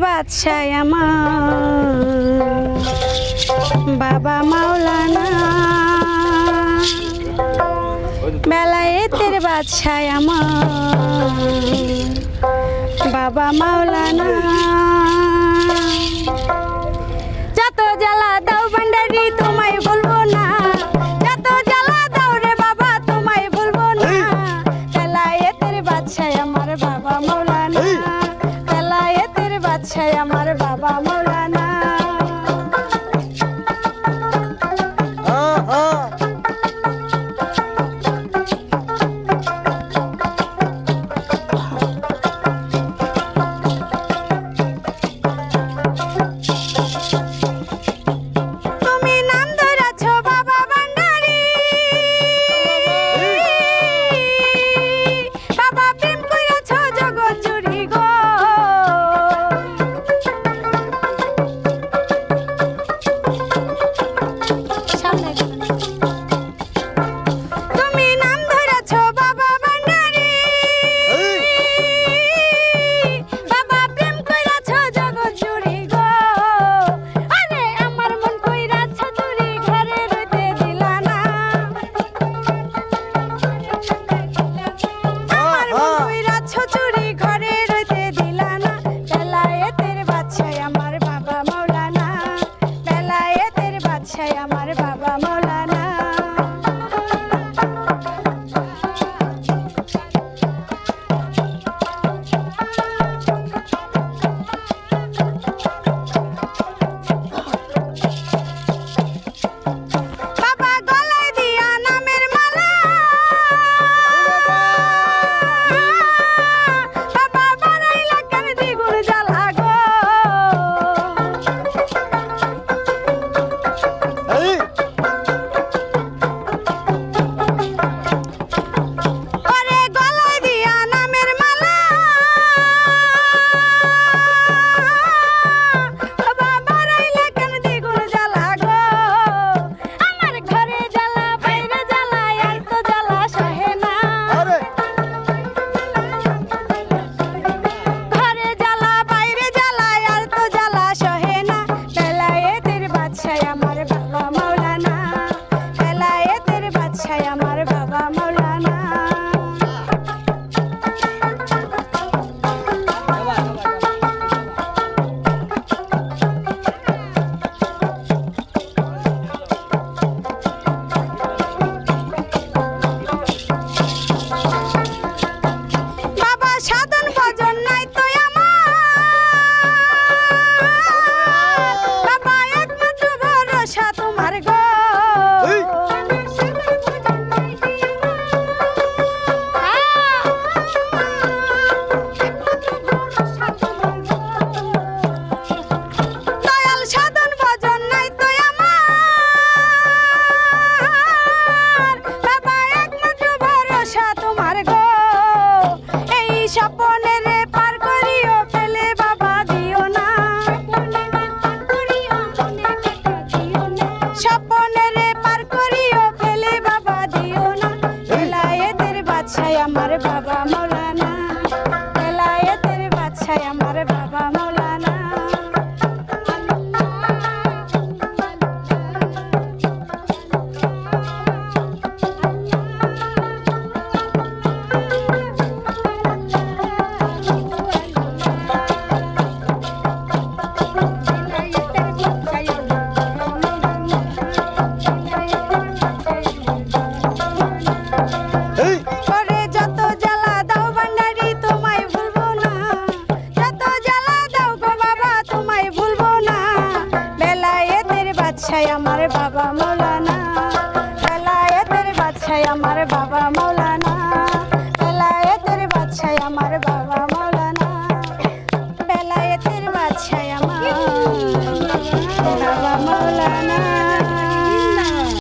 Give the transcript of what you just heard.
বাদশাহ আমার বাবা মাওলানা, বেলায়েতের বাদশাহ আমার বাবা মাওলানা। যত জ্বালা দাও ভান্ডারি তোমায় বলবো না, যত জ্বালা দাও রে বাবা তোমায় বলবো না। বেলায়েতের বাদশাহ আমার বাবা মাওলানা, বেলায়েতের বাদশাহ আমার বাবা মাওলানা। আমার বাবা মাওলানা। বাবা গলায় দিয়া নামের মালা, বাবা বানাইলা কেন দ্বিগুণ জ্বালা গো। আমার বাবা মাওলানা, বেলায়েতের বাদশাহ আমার বাবা মাওলানা। আমার বাবা মা